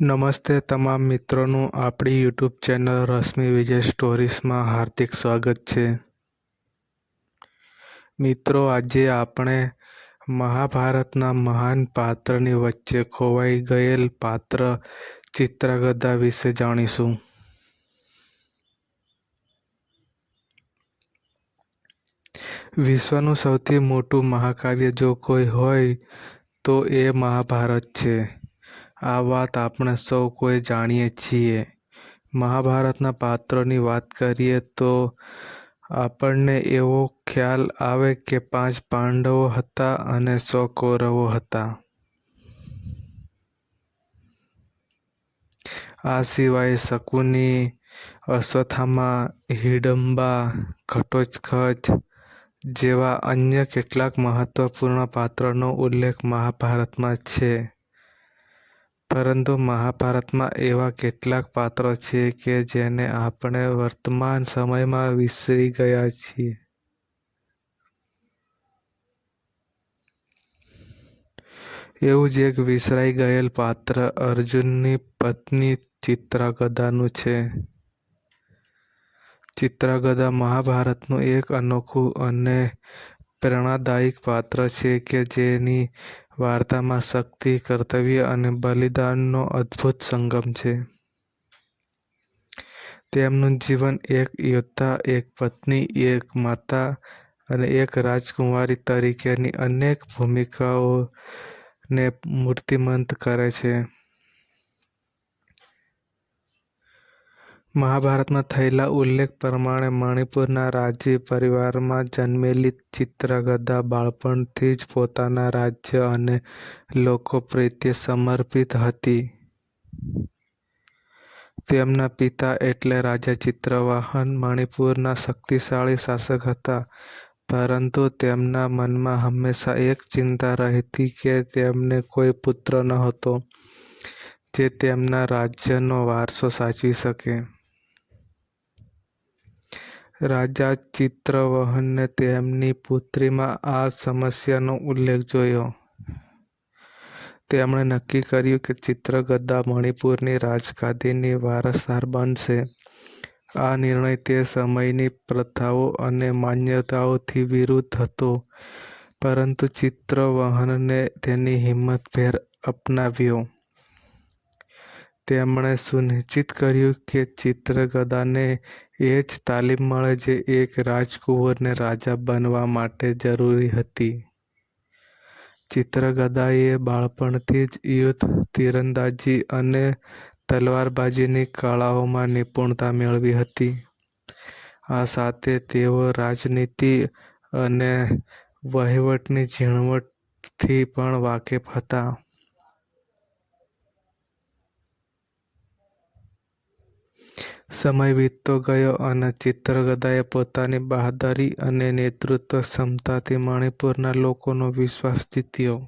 નમસ્તે તમામ મિત્રોનું આપણી યુટ્યુબ ચેનલ રશ્મિ વિજય સ્ટોરીઝમાં હાર્દિક સ્વાગત છે. મિત્રો, આજે આપણે મહાભારતના મહાન પાત્રની વચ્ચે ખોવાઈ ગયેલ પાત્ર ચિત્રગદા વિશે જાણીશું. વિશ્વનું સૌથી મોટું મહાકાવ્ય જો કોઈ હોય તો એ મહાભારત છે. આ વાત આપણે સૌ કોઈ જાણીએ છીએ. મહાભારતના પાત્રોની વાત કરીએ તો આપણને એવો ખ્યાલ આવે કે 5 પાંડવો હતા અને 100 કૌરવો હતા. આ સિવાય શકુની, અશ્વત્થામા, હિડમ્બા, ઘટોત્કચ જેવા અન્ય કેટલાક મહત્વપૂર્ણ પાત્રોનો ઉલ્લેખ મહાભારતમાં છે. પરંતુ મહાભારતમાં એવા કેટલાક પાત્રો છે કે જેને આપણે વર્તમાન સમયમાં વિસરી ગયા છીએ. એવું જ એક વિસરાઈ ગયેલ પાત્ર અર્જુનની પત્ની ચિત્રગદાનું છે. ચિત્રગદા મહાભારતનું એક અનોખું અને પ્રેરણાદાયક પાત્ર છે કે જેની વાર્તામાં શક્તિ, કર્તવ્ય અને બલિદાનનો અદ્ભુત સંગમ છે. તેમનું જીવન એક યોદ્ધા, એક પત્ની, એક માતા અને એક રાજકુમારી તરીકેની અનેક ભૂમિકાઓને મૂર્તિમંત કરે છે. મહાભારતમાં થયેલા ઉલ્લેખ પ્રમાણે મણિપુરના રાજવી પરિવારમાં જન્મેલી ચિત્રગદા બાળપણથી જ પોતાના રાજ્ય અને લોકો પ્રત્યે સમર્પિત હતી. તેમના પિતા એટલે રાજા ચિત્રવાહન મણિપુરના શક્તિશાળી શાસક હતા, પરંતુ તેમના મનમાં હંમેશા એક ચિંતા રહેતી કે તેમને કોઈ પુત્ર નહોતો જે તેમના રાજ્યનો વારસો સાચવી શકે. રાજા ચિત્રવહને તેમની પુત્રીમાં આ સમસ્યાનો ઉલ્લેખ જોયો. તેમણે નક્કી કર્યું કે ચિત્રગદા મણિપુરની રાજગાદીની વારસદાર બનશે. આ નિર્ણય તે સમયની પ્રથાઓ અને માન્યતાઓથી વિરુદ્ધ હતો, પરંતુ ચિત્રવહનને તેની હિંમતભેર અપનાવ્યો. તેમણે સુનિશ્ચિત કર્યું કે ચિત્રગદાને એ જ તાલીમ મળે જે એક રાજકુંવરને રાજા બનવા માટે જરૂરી હતી. ચિત્રગદાએ બાળપણથી જ યુદ્ધ, તીરંદાજી અને તલવારબાજીની કળાઓમાં નિપુણતા મેળવી હતી. આ સાથે તેઓ રાજનીતિ અને વહીવટની ઝીણવટથી પણ વાકેફ હતા. સમય વીતતો ગયો અને ચિત્રગદાએ પોતાની બહાદુરી અને નેતૃત્વ ક્ષમતાથી મણિપુરના લોકોનો વિશ્વાસ જીત્યો.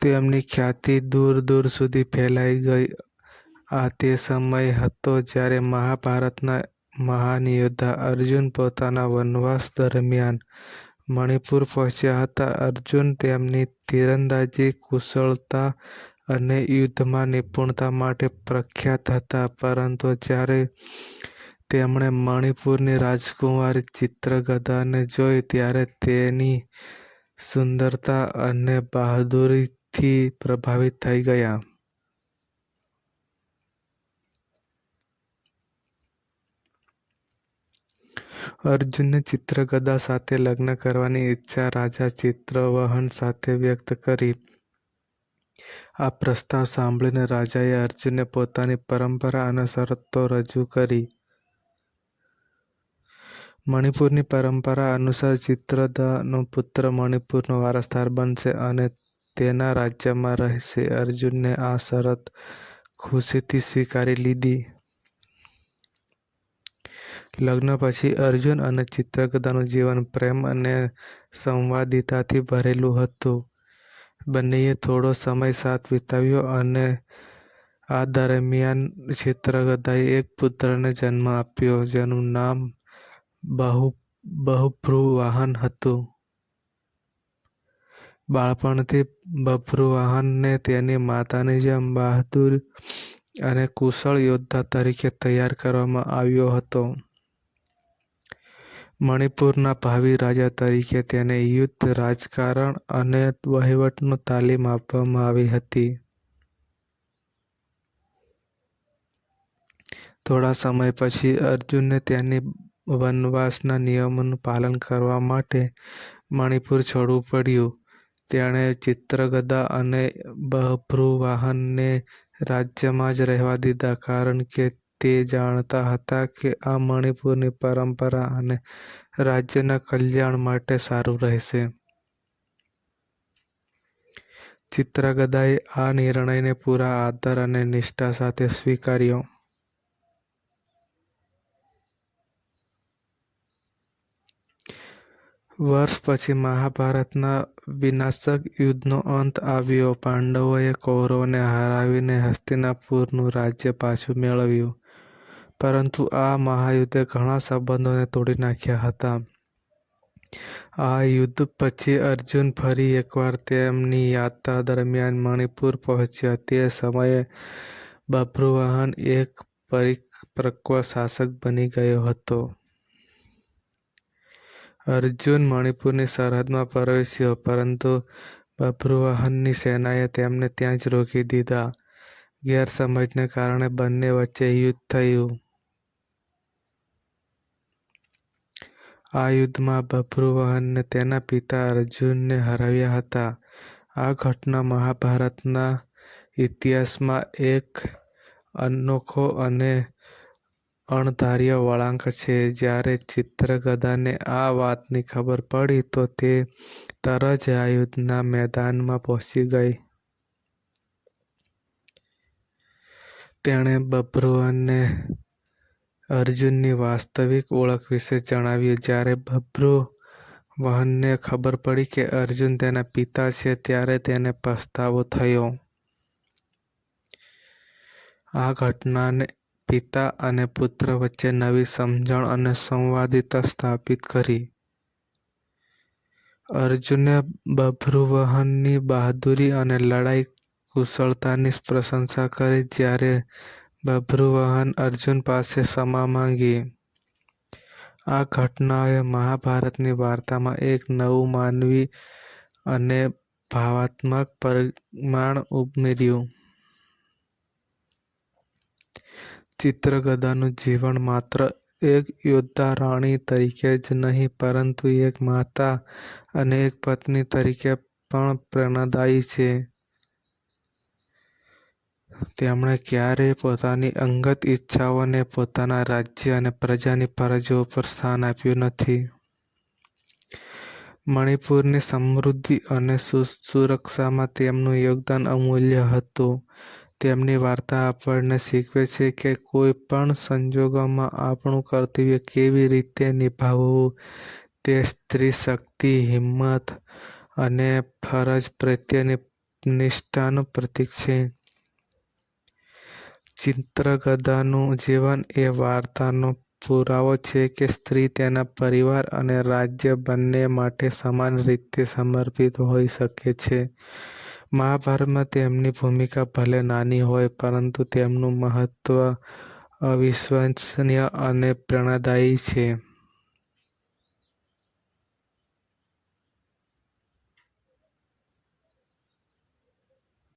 તેમની ખ્યાતિ દૂર દૂર સુધી ફેલાઈ ગઈ. આ તે સમય હતો જ્યારે મહાભારતના મહાન યોદ્ધા અર્જુન પોતાના વનવાસ દરમિયાન મણિપુર પહોંચ્યા હતા. અર્જુન તેમની તીરંદાજી કુશળતા અને યુદ્ધમાં નિપુણતા માટે પ્રખ્યાત હતા, પરંતુ જ્યારે તેમણે મણિપુરની રાજકુમારી ચિત્રગદાને જોઈ ત્યારે તેની સુંદરતા અને બહાદુરીથી પ્રભાવિત થઈ ગયા. અર્જુને ચિત્રગદા સાથે લગ્ન કરવાની ઈચ્છા રાજા ચિત્રવહન સાથે વ્યક્ત કરી. આ પ્રસ્તાવ સાંભળીને રાજાએ અર્જુનને પોતાની પરંપરા અને શરતો રજૂ કરી. મણિપુરની પરંપરા અનુસાર ચિત્રગદાનો પુત્ર મણિપુરનો વારસદાર બનશે અને તેના રાજ્યમાં રહેશે. અર્જુને આ શરત ખુશીથી સ્વીકારી લીધી. લગ્ન પછી અર્જુન અને ચિત્રગદાનું જીવન પ્રેમ અને સંવાદિતાથી ભરેલું હતું. બંનેએ થોડો સમય સાથે વિતાવ્યો અને આ દરમિયાન ચિત્રગદાએ એક પુત્રને જન્મ આપ્યો, જેનું નામ બહુભ્રુવાહન હતું. બાળપણથી બભ્રુવાહનને તેની માતાની જેમ બહાદુર અને કુશળ યોદ્ધા તરીકે તૈયાર કરવામાં આવ્યો હતો. મણિપુરના ભાવિ રાજા તરીકે તેને યુદ્ધ, રાજકારણ અને વહીવટનો તાલીમ આપવામાં આવી હતી. થોડા સમય પછી અર્જુનને તેની વનવાસના નિયમોનું પાલન કરવા માટે મણિપુર છોડવું પડ્યું. તેણે ચિત્રગદા અને બભ્રુવાહનને રાજ્યમાં જ રહેવા દીધા કારણ કે તે જાણતા હતા કે આ મણિપુરની પરંપરા અને રાજ્યના કલ્યાણ માટે સારું રહેશે. ચિત્રગદાએ આ નિર્ણયને પૂરા આદર અને નિષ્ઠા સાથે સ્વીકાર્યો. વર્ષ પછી મહાભારતના વિનાશક યુદ્ધનો અંત આવ્યો. પાંડવોએ કૌરવોને હરાવીને હસ્તિનાપુરનું રાજ્ય પાછું મેળવ્યું. પરંતુ આ મહાયુદ્ધે ઘણા સંબંધોને તોડી નાખ્યા હતા. આ યુદ્ધ પછી અર્જુન ફરી એકવાર તેમની યાત્રા દરમિયાન મણિપુર પહોંચ્યા. તે સમયે બભ્રુવાહન એક પરિપક્વ શાસક બની ગયો હતો. અર્જુન મણિપુરની સરહદમાં પ્રવેશ્યો, પરંતુ બભ્રુવાહનની સેનાએ તેમને ત્યાં જ રોકી દીધા. ગેરસમજને કારણે બંને વચ્ચે યુદ્ધ થયું. આ યુદ્ધમાં બભ્રુવાહને તેના પિતા અર્જુનને હરાવ્યા હતા. આ ઘટના મહાભારતના ઇતિહાસમાં એક અનોખો અને અણધાર્યો વળાંક છે. જ્યારે ચિત્રગદાને આ વાતની ખબર પડી તો તે તરત જ આ યુદ્ધના મેદાનમાં પહોંચી ગઈ. તેણે બભ્રુવાહનને અર્જુનની વાસ્તવિક ઓળખ વિશે જણાવ્યું. જ્યારે બભ્રુવાહનને ખબર પડી કે અર્જુન તેના પિતા છે, ત્યારે તેને પસ્તાવો થયો. આ ઘટનાએ પિતા અને પુત્ર વચ્ચે નવી સમજણ અને સંવાદિતા સ્થાપિત કરી. અર્જુને બભ્રુવાહનની બહાદુરી અને લડાઈ કુશળતાની પ્રશંસા કરી, જ્યારે બભ્રુવાહને અર્જુન પાસે ક્ષમા માંગી. આ ઘટનાએ મહાભારતની વાર્તામાં એક નવું માનવી અને ભાવનાત્મક પરિમાણ ઉમેર્યું. ચિત્રગદાનું જીવન માત્ર એક યોદ્ધા રાણી તરીકે જ નહીં, પરંતુ એક માતા અને એક પત્ની તરીકે પણ પ્રેરણાદાયી છે. તેમણે ક્યારેય પોતાની અંગત ઇચ્છાઓને પોતાના રાજ્ય અને પ્રજાની ફરજો ઉપર સ્થાન આપ્યું નથી. મણિપુરની સમૃદ્ધિ અને સુરક્ષામાં તેમનું યોગદાન અમૂલ્ય હતું. તેમની વાર્તા આપણને શીખવે છે કે કોઈ પણ સંજોગોમાં આપણું કર્તવ્ય કેવી રીતે નિભાવવું તે સ્ત્રી શક્તિ, હિંમત અને ફરજ પ્રત્યેની નિષ્ઠાનું પ્રતીક છે. ચિત્રગદાનું જીવન એ વાર્તાનો પુરાવો છે કે સ્ત્રી તેના પરિવાર અને રાજ્ય બંને માટે સમાન રીતે સમર્પિત હોઈ શકે છે. મહાભારતમાં તેમની ભૂમિકા ભલે નાની હોય, પરંતુ તેમનું મહત્વ અવિશ્વસનીય અને પ્રેરણાદાયી છે.